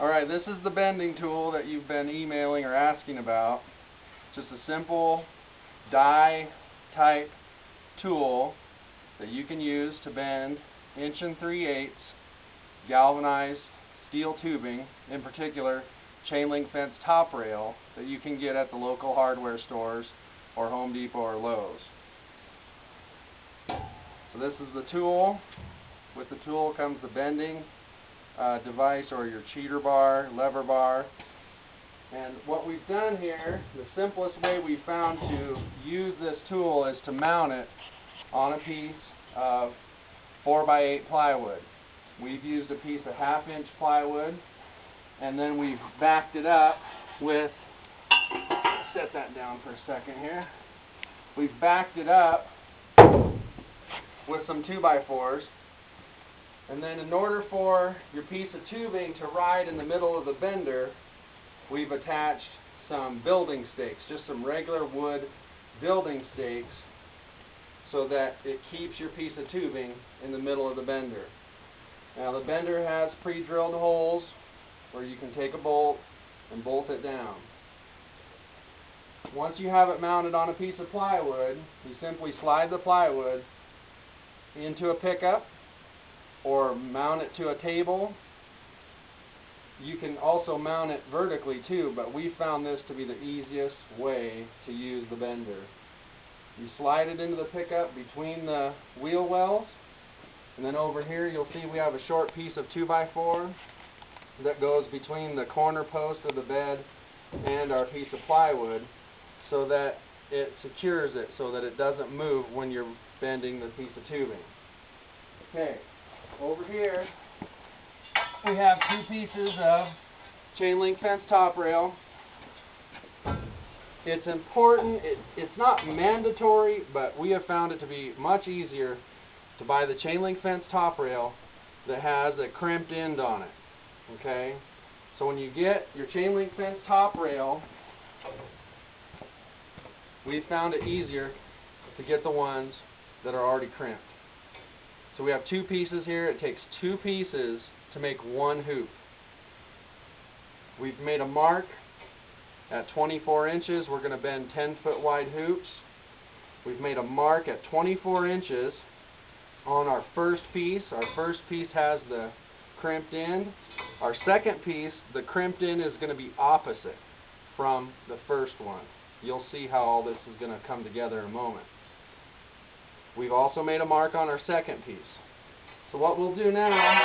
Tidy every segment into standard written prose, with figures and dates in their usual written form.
Alright, this is the bending tool that you've been emailing or asking about. Just a simple die type tool that you can use to bend 1 3/8 galvanized steel tubing, in particular chain link fence top rail, that you can get at the local hardware stores or Home Depot or Lowe's. So this is the tool. With the tool comes the bending device, or your cheater bar, lever bar. And what we've done here, the simplest way we found to use this tool is to mount it on a piece of 4x8 plywood. We've used a piece of 1/2 inch plywood, and then we've backed it up with, set that down for a second here, we've backed it up with some 2x4s. And then in order for your piece of tubing to ride in the middle of the bender, we've attached some building stakes, just some regular wood building stakes, so that it keeps your piece of tubing in the middle of the bender. Now the bender has pre-drilled holes where you can take a bolt and bolt it down. Once you have it mounted on a piece of plywood, you simply slide the plywood into a pickup or mount it to a table. You can also mount it vertically too, but we found this to be the easiest way to use the bender. You slide it into the pickup between the wheel wells, and then over here you'll see we have a short piece of 2x4 that goes between the corner post of the bed and our piece of plywood, so that it secures it so that it doesn't move when you're bending the piece of tubing. Okay, over here we have 2 pieces of chain link fence top rail. It's important, it's not mandatory, but we have found it to be much easier to buy the chain link fence top rail that has a crimped end on it. Okay, so when you get your chain link fence top rail, we found it easier to get the ones that are already crimped. So we have 2 pieces here. It takes 2 pieces to make 1 hoop. We've made a mark at 24 inches. We're going to bend 10-foot wide hoops. We've made a mark at 24 inches on our first piece. Our first piece has the crimped end. Our second piece, the crimped end is going to be opposite from the first one. You'll see how all this is going to come together in a moment. We've also made a mark on our second piece. So what we'll do now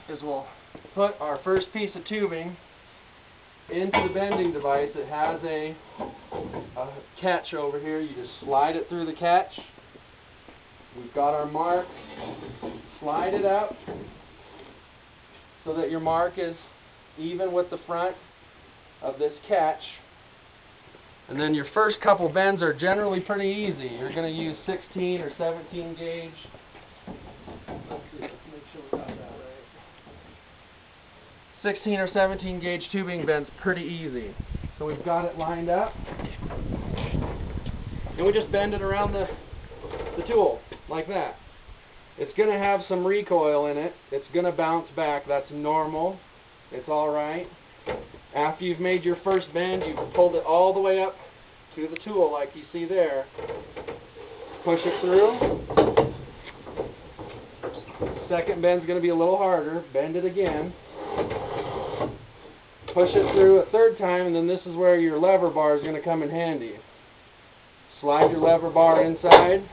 is we'll put our first piece of tubing into the bending device. It has a catch over here. You just slide it through the catch. We've got our mark. Slide it up so that your mark is even with the front of this catch. And then your first couple bends are generally pretty easy. You're going to use 16 or 17 gauge. Let's see, let's make sure we got that right. 16 or 17 gauge tubing bends pretty easy. So we've got it lined up. And we just bend it around the tool like that. It's going to have some recoil in it. It's going to bounce back. That's normal. It's alright. After you've made your first bend, you've pulled it all the way up to the tool like you see there. Push it through. Second bend's going to be a little harder. Bend it again. Push it through a third time, and then this is where your lever bar is going to come in handy. Slide your lever bar inside.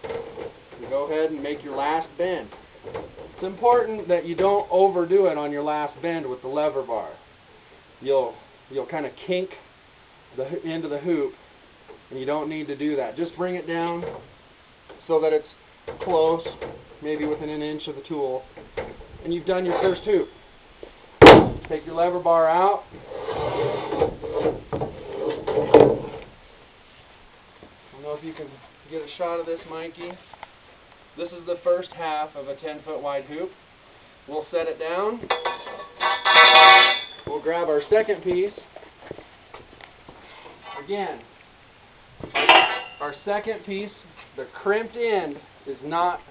And go ahead and make your last bend. It's important that you don't overdo it on your last bend with the lever bar. You'll kind of kink the end of the hoop, and you don't need to do that. Just bring it down so that it's close, maybe within an inch of the tool, and you've done your first hoop. Take your lever bar out. I don't know if you can get a shot of this, Mikey. This is the first half of a 10-foot wide hoop. We'll set it down. We'll grab our second piece. Again, our second piece, the crimped end is not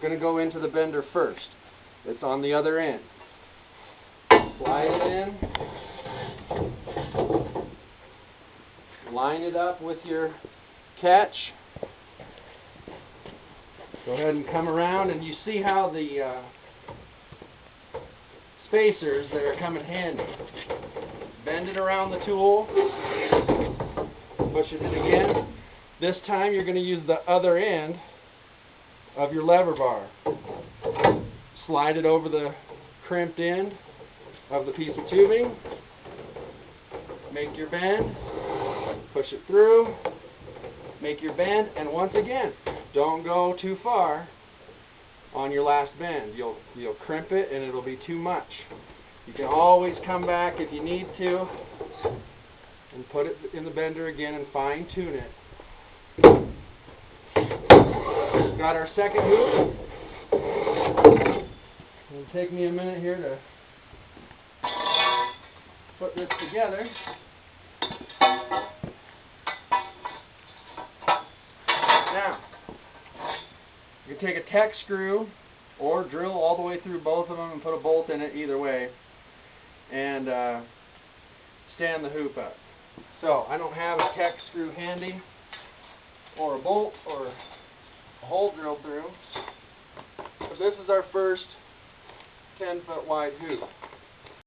going to go into the bender first. that's on the other end. Slide it in. Line it up with your catch. Go ahead and come around, and you see how the spacers that are coming handy. Bend it around the tool. Push it in again. This time you're going to use the other end of your lever bar. Slide it over the crimped end of the piece of tubing. Make your bend. Push it through. Make your bend, and once again, don't go too far on your last bend. You'll crimp it and it'll be too much. You can always come back if you need to and put it in the bender again and fine tune it. Got our second hoop. It'll take me a minute here to put this together. Now, you can take a Tek screw or drill all the way through both of them and put a bolt in it either way, and stand the hoop up. So I don't have a Tek screw handy or a bolt or a hole drilled through, but this is our first 10-foot wide hoop.